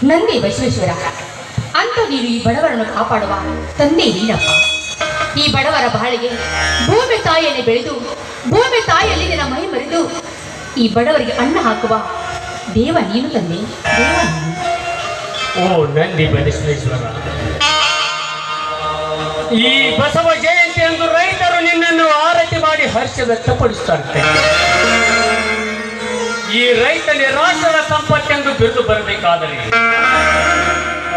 ನಂದಿ ಬಸವೇಶ್ವರ ಅಂತ ನೀನು ಈ ಬಡವರನ್ನು ಕಾಪಾಡುವ ತಂದೆ ನೀನಪ್ಪ. ಈ ಬಡವರ ಬಾಳಿಗೆ ಭೂಮಿ ತಾಯಿಯಲ್ಲಿ ಬೆಳೆದು ಭೂಮಿ ತಾಯಿಯಲ್ಲಿ ನಿನ್ನ ಮೈ ಮರೆದು ಈ ಬಡವರಿಗೆ ಅನ್ನ ಹಾಕುವ ದೇವ ನೀನು ತಂದೆ, ದೇವ ನೀನು. ಓ ನಂದಿ ಬಸವೇಶ್ವರ, ಈ ಬಸವ ಜಯಂತಿ ಎಂದು ರೈತರು ನಿನ್ನನ್ನು ಆರತಿ ಮಾಡಿ ಹರ್ಷ ವ್ಯಕ್ತಪಡಿಸುತ್ತಾರೆ. ಈ ರೈತನೇ ರಾಷ್ಟ್ರದ ಸಂಪತ್ತೆಂದು ಬಿರುದು ಬರಬೇಕಾದರೆ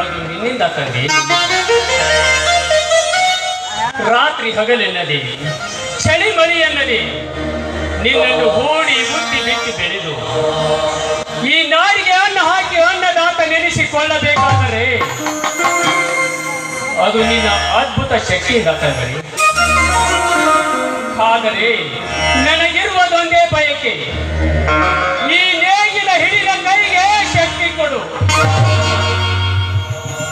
ಅದು ನಿನ್ನಿಂದ ತಂದೆ. ರಾತ್ರಿ ಹಗಲೆನ್ನದೆ ಚಳಿ ಮಳಿ ಎನ್ನದೆ ನಿನ್ನನ್ನು ಹೂಡಿ ಮುಟ್ಟಿ ಬಿಟ್ಟು ಬೆಳೆದು ಈ ನಾಡಿಗೆ ಅನ್ನ ಹಾಕಿ ಅನ್ನದಾತ ನೆನೆಸಿಕೊಳ್ಳಬೇಕಾದರೆ ಅದು ನಿನ್ನ ಅದ್ಭುತ ಶಕ್ತಿಯಿಂದ ತಂದರೆ. ಆದರೆ ನನಗಿರುವುದೊಂದೇ ಬಯಕೆ, ಈ ನೇಗಿಲ ಹಿಡಿದ ಕೈಗೆ ಶಕ್ತಿ ಕೊಡು.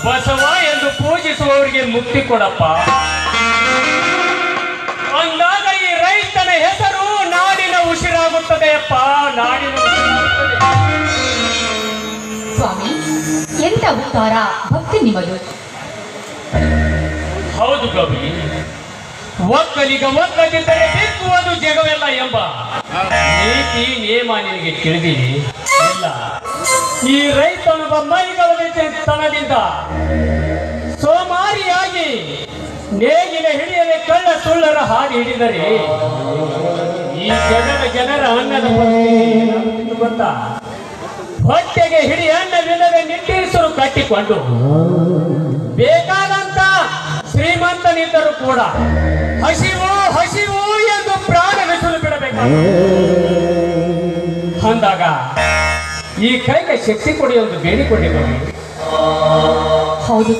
ಬಸವ ಎಂದು ಪೂಜಿಸುವವರಿಗೆ ಮುಕ್ತಿ ಕೊಡಪ್ಪ. ಅಂದಾಗ ಈ ರೈತನ ಹೆಸರು ನಾಡಿನ ಉಸಿರಾಗುತ್ತದೆಯಪ್ಪ, ನಾಡಿನ ಉಸಿರಾಗುತ್ತದೆ. ಸ್ವಾಮಿ, ಎಂತ ಉತ್ತಾರ ಭಕ್ತಿ ನಿಮ್ಮದು. ಹೌದು ಕವಿ, ಒಕ್ಕಲಿಗ ಒಕ್ಕದಿದ್ದರೆ ಬಿಕ್ಕುವುದು ಜಗವೆಲ್ಲ ಎಂಬ ನೀತಿ ನಿಯಮ ನಿನಗೆ ತಿಳಿದಿದೆ ಇಲ್ಲ. ಈ ರೈತನೊಬ್ಬ ಮೈಗವತನದಿಂದ ಸೋಮಾರಿಯಾಗಿ ನೇಗಿಲ ಹಿಡಿಯದೆ ಕಳ್ಳ ಸುಳ್ಳರ ಹಾದಿ ಹಿಡಿದರೆ ಈ ಜನರ ಅನ್ನದ ಪರಿಸ್ಥಿತಿ ಗೊತ್ತಾ? ಹೊಟ್ಟೆಗೆ ಹಿಡಿ ಅನ್ನವಿಲ್ಲದೆ ನಿಟ್ಟೀಸರು ಕಟ್ಟಿಕೊಂಡು ಬೇಕಾದಂತ ಶ್ರೀಮಂತನಿದ್ದರೂ ಕೂಡ ಹಸಿವು ಹಸಿವು ಎಂದು ಪ್ರಾಣ ಬಿಸಿಲು ಬಿಡಬೇಕು. ಅಂದಾಗ ಈ ಕೈಗೆ ಶಕ್ತಿ ಕೊಡಿ ಒಂದು ಬೇಡಿಕೊಂಡಿದ್ದೇವೆ. ಹೌದು.